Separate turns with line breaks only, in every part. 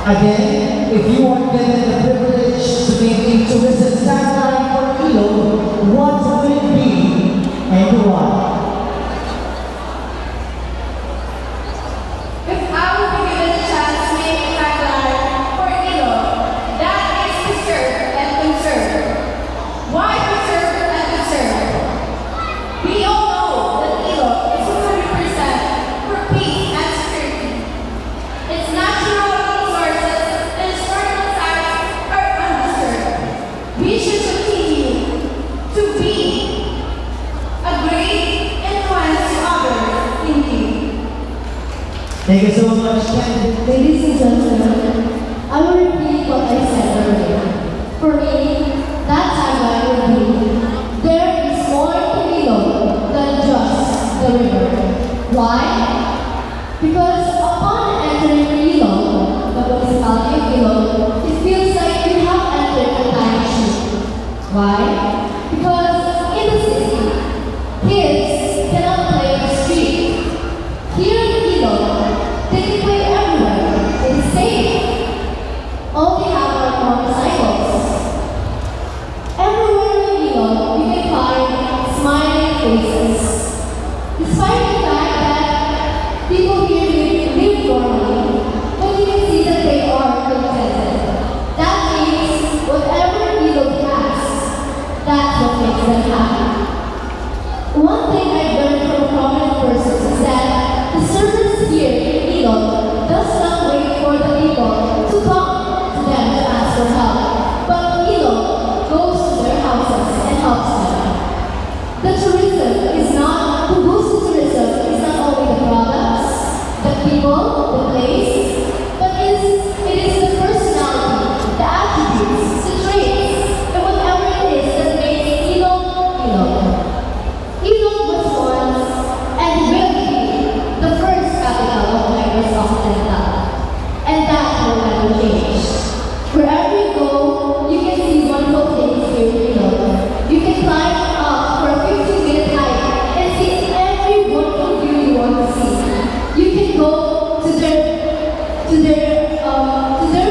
Again, if you are given the privilege to be the tourism tagline for Ilog, what would it be and why?
If I would be given a chance to make a tagline for Ilog, that is preserve and conserve. Why preserve and conserve? We all know that Ilog is 100% for peace and security. Its natural resources and historical sites are undisturbed. We should continue to be a great influence to others indeed.
Thank you so much, Ken.
Ladies and gentlemen, I will repeat what I said earlier. For me, that tagline would be, there is more to Ilog than just the river. Why? Because upon entering Ilog, the municipality of Ilog, it feels like you have entered a time machine. Why? Because in the city, kids cannot play on the street. Here in Ilog, they can play everywhere. It is safe. All they have are motorcycles. Everywhere in Ilog, you can find smiling faces. Despite the fact that people here live normally, but you can see that they are contented. That means whatever Ilog has, that's what makes them happy. One thing I've learned from prominent persons is that the servants here in Ilog does not wait for the people to come to them to ask for help, but Ilog goes to their houses and helps them. The tourism is not, to boost the tourism is not only the products, the people, the place, but it is the personality, the attributes, the traits, and whatever it is that makes Ilog Ilog. Ilog was once and will be the first capital of Negros Occidental, and that will never change. Wherever you go, you can see wonderful things here in Ilog. You can climb up for a 15-minute hike and see every wonderful view you want to see. You can go to their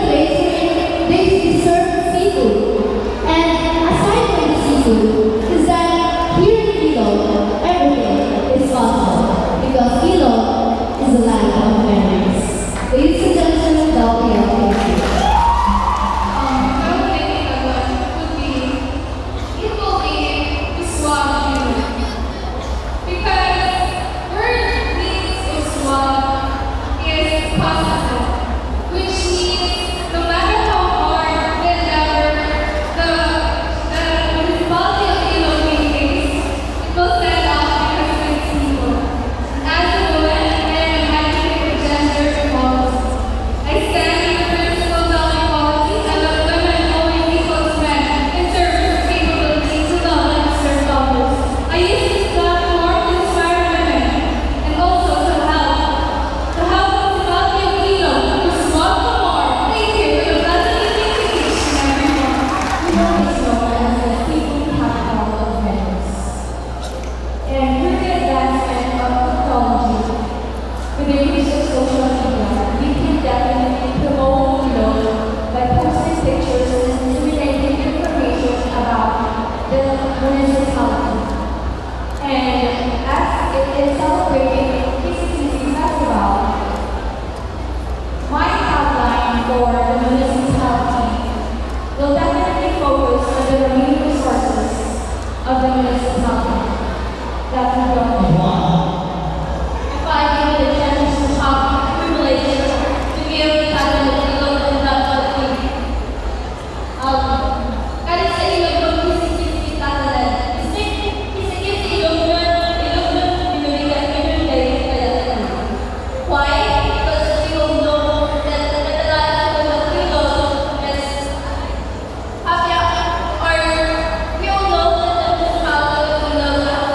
place where they serve seafood. And aside from the seafood, is that here in Ilog, everything is possible because Ilog is a land of memories. Ladies and gentlemen, that will be all. Thank you.
We all know that the municipality of Ilog has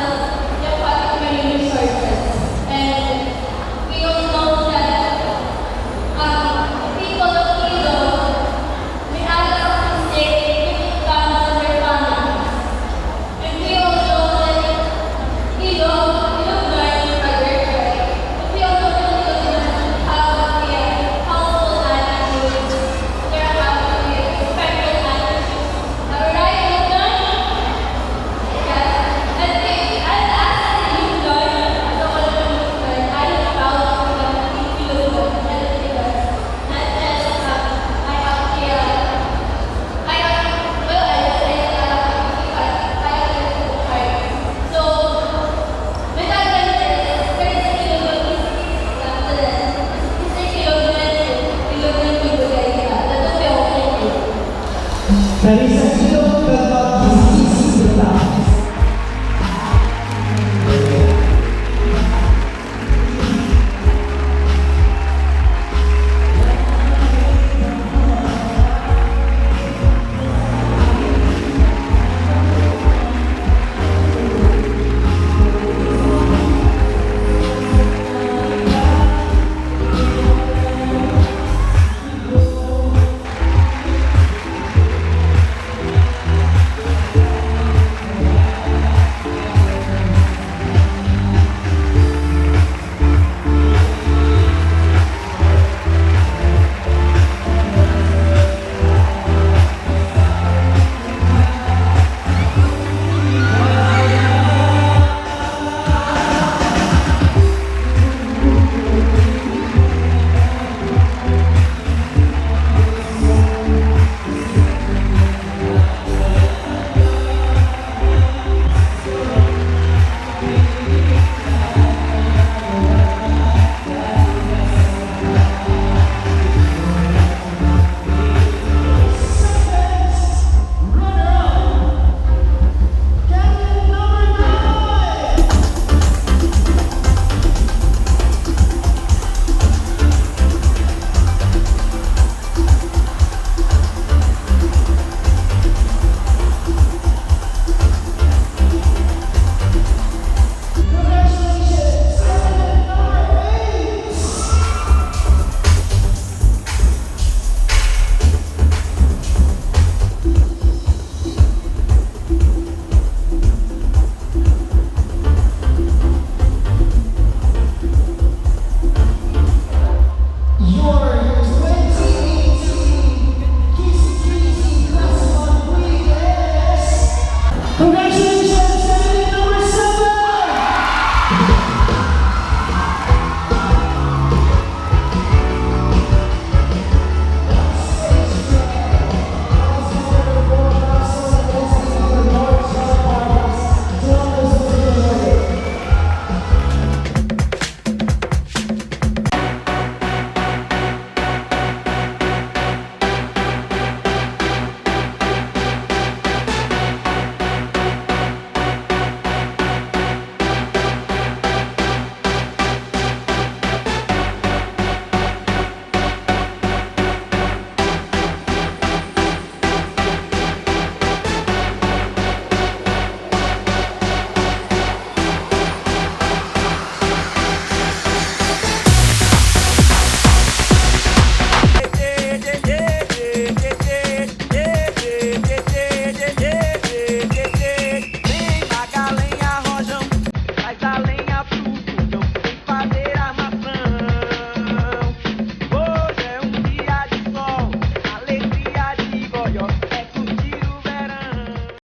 Clarissa